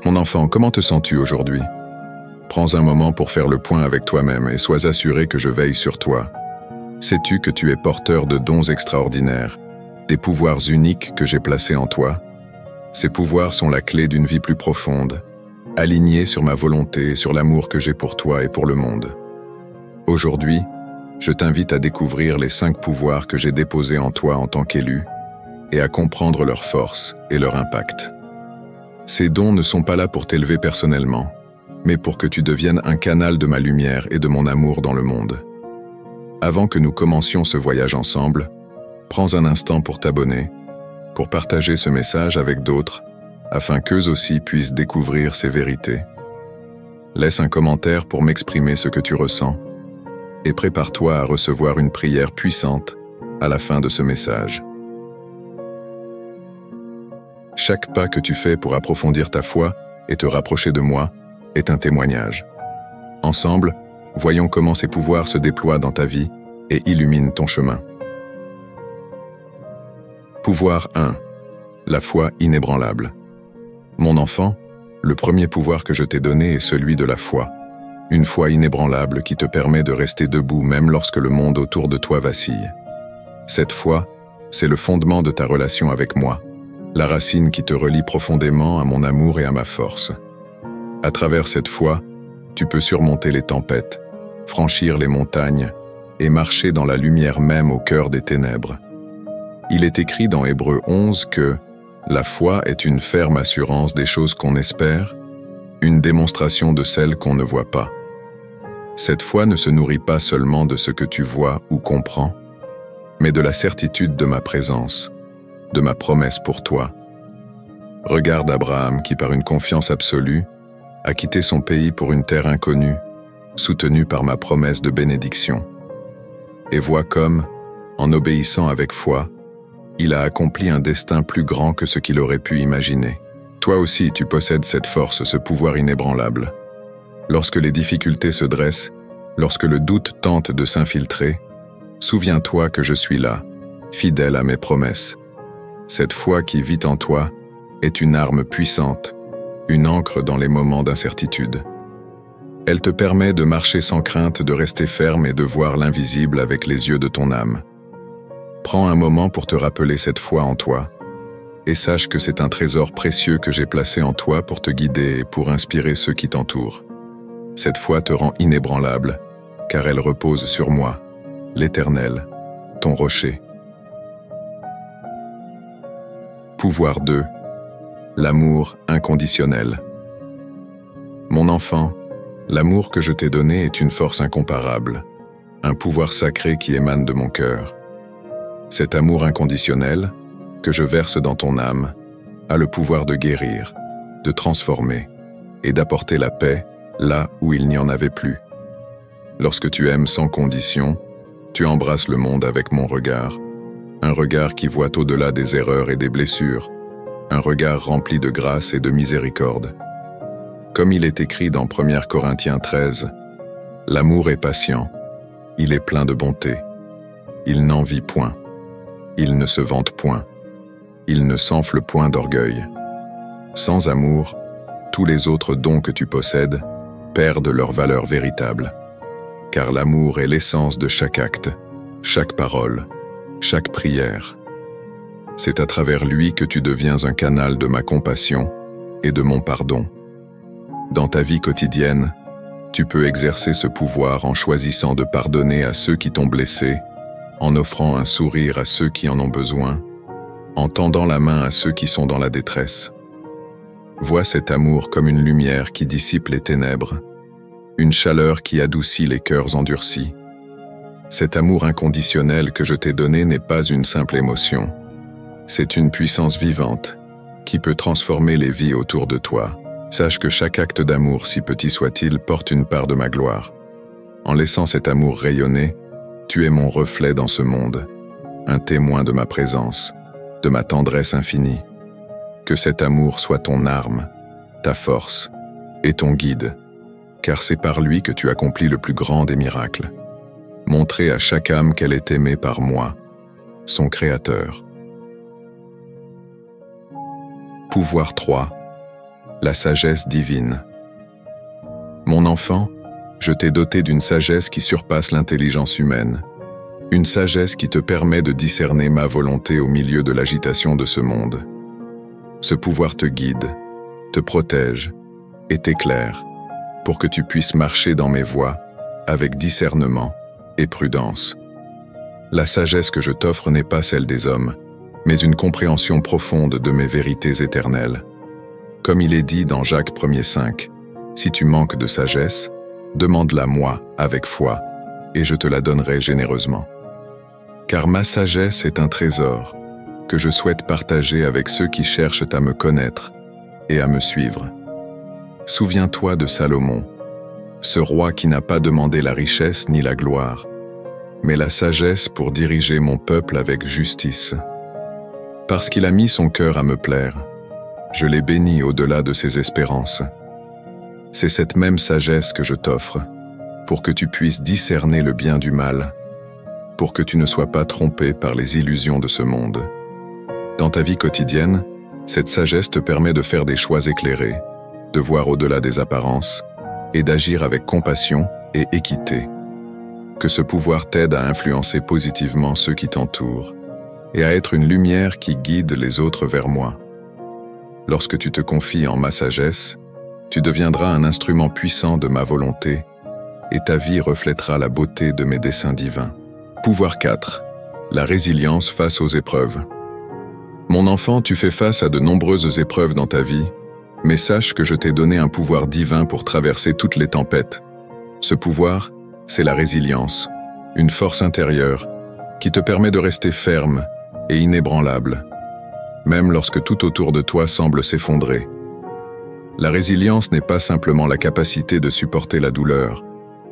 Mon enfant, comment te sens-tu aujourd'hui? Prends un moment pour faire le point avec toi-même et sois assuré que je veille sur toi. Sais-tu que tu es porteur de dons extraordinaires, des pouvoirs uniques que j'ai placés en toi? Ces pouvoirs sont la clé d'une vie plus profonde, alignée sur ma volonté et sur l'amour que j'ai pour toi et pour le monde. Aujourd'hui, je t'invite à découvrir les 5 pouvoirs que j'ai déposés en toi en tant qu'élu et à comprendre leur force et leur impact. Ces dons ne sont pas là pour t'élever personnellement, mais pour que tu deviennes un canal de ma lumière et de mon amour dans le monde. Avant que nous commencions ce voyage ensemble, prends un instant pour t'abonner, pour partager ce message avec d'autres, afin qu'eux aussi puissent découvrir ces vérités. Laisse un commentaire pour m'exprimer ce que tu ressens, et prépare-toi à recevoir une prière puissante à la fin de ce message. Chaque pas que tu fais pour approfondir ta foi et te rapprocher de moi est un témoignage. Ensemble, voyons comment ces pouvoirs se déploient dans ta vie et illuminent ton chemin. Pouvoir 1. La foi inébranlable. Mon enfant, le premier pouvoir que je t'ai donné est celui de la foi. Une foi inébranlable qui te permet de rester debout même lorsque le monde autour de toi vacille. Cette foi, c'est le fondement de ta relation avec moi, la racine qui te relie profondément à mon amour et à ma force. À travers cette foi, tu peux surmonter les tempêtes, franchir les montagnes et marcher dans la lumière même au cœur des ténèbres. Il est écrit dans Hébreux 11 que la foi est une ferme assurance des choses qu'on espère, une démonstration de celles qu'on ne voit pas. Cette foi ne se nourrit pas seulement de ce que tu vois ou comprends, mais de la certitude de ma présence, de ma promesse pour toi. Regarde Abraham qui, par une confiance absolue, a quitté son pays pour une terre inconnue, soutenu par ma promesse de bénédiction. Et vois comme, en obéissant avec foi, il a accompli un destin plus grand que ce qu'il aurait pu imaginer. Toi aussi, tu possèdes cette force, ce pouvoir inébranlable. Lorsque les difficultés se dressent, lorsque le doute tente de s'infiltrer, souviens-toi que je suis là, fidèle à mes promesses. Cette foi qui vit en toi est une arme puissante, une ancre dans les moments d'incertitude. Elle te permet de marcher sans crainte, de rester ferme et de voir l'invisible avec les yeux de ton âme. Prends un moment pour te rappeler cette foi en toi, et sache que c'est un trésor précieux que j'ai placé en toi pour te guider et pour inspirer ceux qui t'entourent. Cette foi te rend inébranlable, car elle repose sur moi, l'Éternel, ton rocher. Pouvoir 2. L'amour inconditionnel. Mon enfant, l'amour que je t'ai donné est une force incomparable, un pouvoir sacré qui émane de mon cœur. Cet amour inconditionnel, que je verse dans ton âme, a le pouvoir de guérir, de transformer et d'apporter la paix là où il n'y en avait plus. Lorsque tu aimes sans condition, tu embrasses le monde avec mon regard, un regard qui voit au-delà des erreurs et des blessures, un regard rempli de grâce et de miséricorde. Comme il est écrit dans 1 Corinthiens 13, « L'amour est patient, il est plein de bonté, il n'envie point, il ne se vante point, il ne s'enfle point d'orgueil. Sans amour, tous les autres dons que tu possèdes perdent leur valeur véritable, car l'amour est l'essence de chaque acte, chaque parole, chaque prière. C'est à travers lui que tu deviens un canal de ma compassion et de mon pardon. Dans ta vie quotidienne, tu peux exercer ce pouvoir en choisissant de pardonner à ceux qui t'ont blessé, en offrant un sourire à ceux qui en ont besoin, en tendant la main à ceux qui sont dans la détresse. Vois cet amour comme une lumière qui dissipe les ténèbres, une chaleur qui adoucit les cœurs endurcis. Cet amour inconditionnel que je t'ai donné n'est pas une simple émotion. C'est une puissance vivante qui peut transformer les vies autour de toi. Sache que chaque acte d'amour, si petit soit-il, porte une part de ma gloire. En laissant cet amour rayonner, tu es mon reflet dans ce monde, un témoin de ma présence, de ma tendresse infinie. Que cet amour soit ton arme, ta force et ton guide, car c'est par lui que tu accomplis le plus grand des miracles. Montrer à chaque âme qu'elle est aimée par moi, son Créateur. Pouvoir 3. la sagesse divine. Mon enfant, je t'ai doté d'une sagesse qui surpasse l'intelligence humaine, une sagesse qui te permet de discerner ma volonté au milieu de l'agitation de ce monde. Ce pouvoir te guide, te protège et t'éclaire pour que tu puisses marcher dans mes voies avec discernement et prudence. La sagesse que je t'offre n'est pas celle des hommes, mais une compréhension profonde de mes vérités éternelles. Comme il est dit dans Jacques 1,5, « Si tu manques de sagesse, demande-la moi avec foi, et je te la donnerai généreusement. » Car ma sagesse est un trésor que je souhaite partager avec ceux qui cherchent à me connaître et à me suivre. Souviens-toi de Salomon, ce roi qui n'a pas demandé la richesse ni la gloire, mais la sagesse pour diriger mon peuple avec justice. Parce qu'il a mis son cœur à me plaire, je l'ai béni au-delà de ses espérances. C'est cette même sagesse que je t'offre, pour que tu puisses discerner le bien du mal, pour que tu ne sois pas trompé par les illusions de ce monde. Dans ta vie quotidienne, cette sagesse te permet de faire des choix éclairés, de voir au-delà des apparences et d'agir avec compassion et équité. Que ce pouvoir t'aide à influencer positivement ceux qui t'entourent et à être une lumière qui guide les autres vers moi. Lorsque tu te confies en ma sagesse, tu deviendras un instrument puissant de ma volonté et ta vie reflètera la beauté de mes desseins divins. Pouvoir 4. La résilience face aux épreuves. Mon enfant, tu fais face à de nombreuses épreuves dans ta vie, mais sache que je t'ai donné un pouvoir divin pour traverser toutes les tempêtes. Ce pouvoir, c'est la résilience, une force intérieure qui te permet de rester ferme et inébranlable, même lorsque tout autour de toi semble s'effondrer. La résilience n'est pas simplement la capacité de supporter la douleur,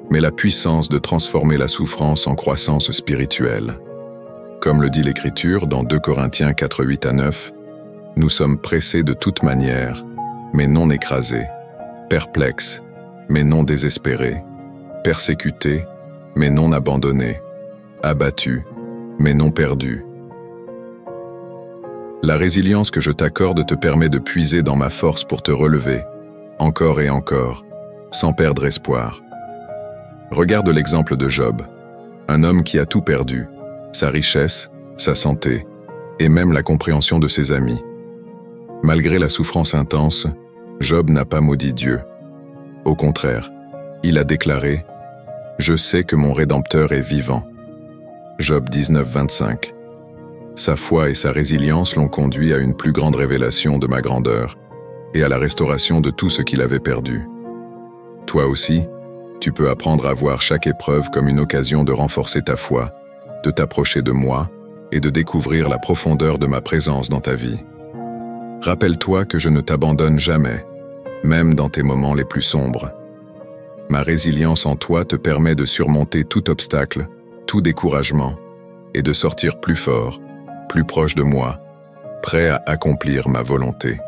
mais la puissance de transformer la souffrance en croissance spirituelle. Comme le dit l'Écriture dans 2 Corinthiens 4, 8-9, « Nous sommes pressés de toute manière, mais non écrasés, perplexes, mais non désespérés, persécutés, mais non abandonnés, abattus, mais non perdus. » La résilience que je t'accorde te permet de puiser dans ma force pour te relever, encore et encore, sans perdre espoir. Regarde l'exemple de Job, un homme qui a tout perdu, sa richesse, sa santé, et même la compréhension de ses amis. Malgré la souffrance intense, Job n'a pas maudit Dieu. Au contraire, il a déclaré « Je sais que mon Rédempteur est vivant ». Job 19, 25. Sa foi et sa résilience l'ont conduit à une plus grande révélation de ma grandeur et à la restauration de tout ce qu'il avait perdu. Toi aussi, tu peux apprendre à voir chaque épreuve comme une occasion de renforcer ta foi, de t'approcher de moi et de découvrir la profondeur de ma présence dans ta vie. Rappelle-toi que je ne t'abandonne jamais, même dans tes moments les plus sombres. Ma résilience en toi te permet de surmonter tout obstacle, tout découragement, et de sortir plus fort, plus proche de moi, prêt à accomplir ma volonté.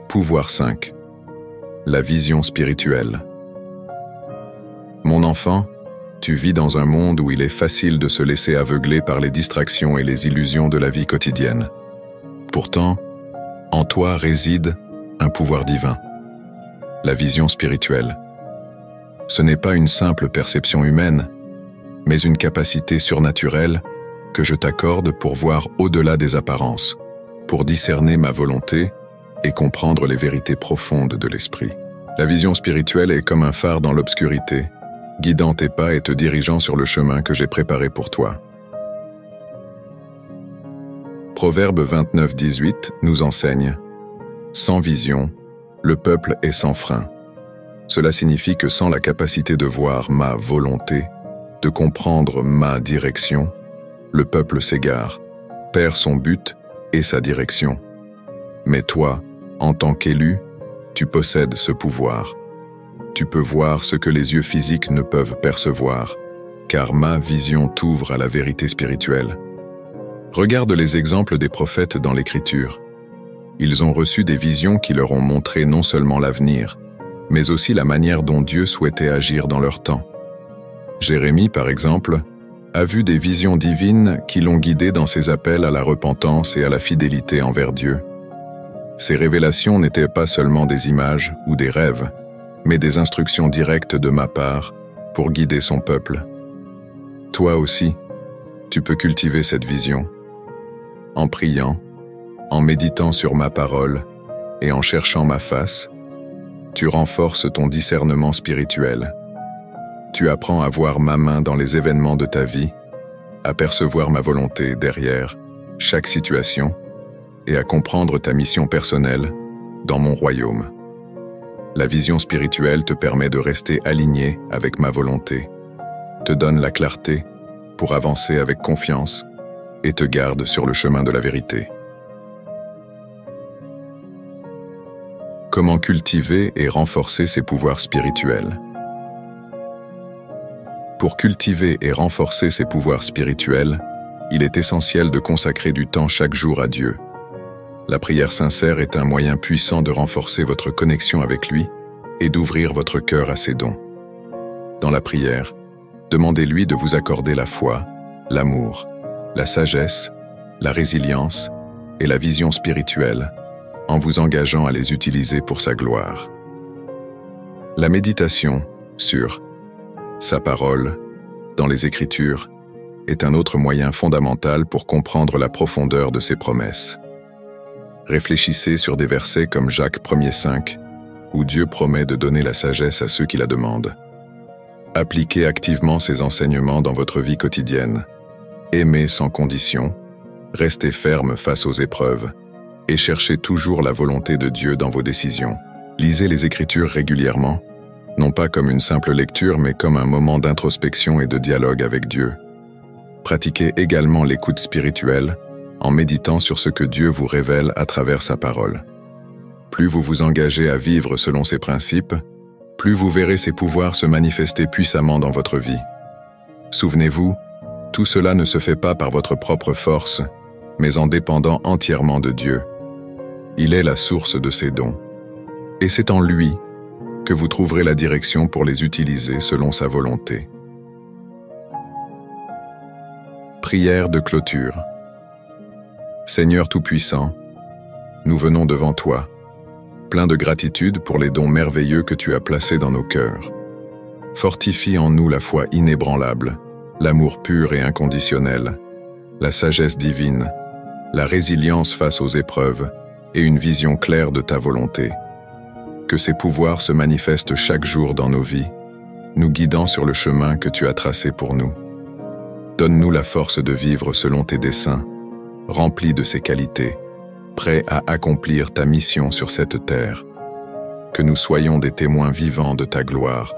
Pouvoir 5. La vision spirituelle. Mon enfant, tu vis dans un monde où il est facile de se laisser aveugler par les distractions et les illusions de la vie quotidienne. Pourtant, en toi réside un pouvoir divin, la vision spirituelle. Ce n'est pas une simple perception humaine, mais une capacité surnaturelle que je t'accorde pour voir au-delà des apparences, pour discerner ma volonté et comprendre les vérités profondes de l'esprit. La vision spirituelle est comme un phare dans l'obscurité, guidant tes pas et te dirigeant sur le chemin que j'ai préparé pour toi. Proverbe 29, 18 nous enseigne « Sans vision, le peuple est sans frein ». Cela signifie que sans la capacité de voir ma volonté, de comprendre ma direction, le peuple s'égare, perd son but et sa direction. Mais toi, en tant qu'élu, tu possèdes ce pouvoir. Tu peux voir ce que les yeux physiques ne peuvent percevoir, car ma vision t'ouvre à la vérité spirituelle. Regarde les exemples des prophètes dans l'Écriture. Ils ont reçu des visions qui leur ont montré non seulement l'avenir, mais aussi la manière dont Dieu souhaitait agir dans leur temps. Jérémie, par exemple, a vu des visions divines qui l'ont guidé dans ses appels à la repentance et à la fidélité envers Dieu. Ces révélations n'étaient pas seulement des images ou des rêves, mais des instructions directes de ma part pour guider son peuple. Toi aussi, tu peux cultiver cette vision. En priant, en méditant sur ma parole et en cherchant ma face, tu renforces ton discernement spirituel. Tu apprends à voir ma main dans les événements de ta vie, à percevoir ma volonté derrière chaque situation et à comprendre ta mission personnelle dans mon royaume. La vision spirituelle te permet de rester aligné avec ma volonté, te donne la clarté pour avancer avec confiance et te garde sur le chemin de la vérité. Comment cultiver et renforcer ses pouvoirs spirituels? Pour cultiver et renforcer ses pouvoirs spirituels, il est essentiel de consacrer du temps chaque jour à Dieu. La prière sincère est un moyen puissant de renforcer votre connexion avec lui et d'ouvrir votre cœur à ses dons. Dans la prière, demandez-lui de vous accorder la foi, l'amour, la sagesse, la résilience et la vision spirituelle, en vous engageant à les utiliser pour sa gloire. La méditation sur sa parole, dans les Écritures, est un autre moyen fondamental pour comprendre la profondeur de ses promesses. Réfléchissez sur des versets comme Jacques 1,5, où Dieu promet de donner la sagesse à ceux qui la demandent. Appliquez activement ces enseignements dans votre vie quotidienne. Aimez sans condition, restez ferme face aux épreuves, et cherchez toujours la volonté de Dieu dans vos décisions. Lisez les Écritures régulièrement, non pas comme une simple lecture, mais comme un moment d'introspection et de dialogue avec Dieu. Pratiquez également l'écoute spirituelle, en méditant sur ce que Dieu vous révèle à travers sa parole. Plus vous vous engagez à vivre selon ses principes, plus vous verrez ses pouvoirs se manifester puissamment dans votre vie. Souvenez-vous, tout cela ne se fait pas par votre propre force, mais en dépendant entièrement de Dieu. Il est la source de ses dons. Et c'est en lui que vous trouverez la direction pour les utiliser selon sa volonté. Prière de clôture. Seigneur Tout-Puissant, nous venons devant toi, plein de gratitude pour les dons merveilleux que tu as placés dans nos cœurs. Fortifie en nous la foi inébranlable, l'amour pur et inconditionnel, la sagesse divine, la résilience face aux épreuves et une vision claire de ta volonté. Que ces pouvoirs se manifestent chaque jour dans nos vies, nous guidant sur le chemin que tu as tracé pour nous. Donne-nous la force de vivre selon tes desseins, remplis de ces qualités, prêts à accomplir ta mission sur cette terre. Que nous soyons des témoins vivants de ta gloire,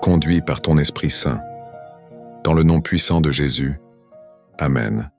conduits par ton Esprit Saint. Dans le nom puissant de Jésus. Amen.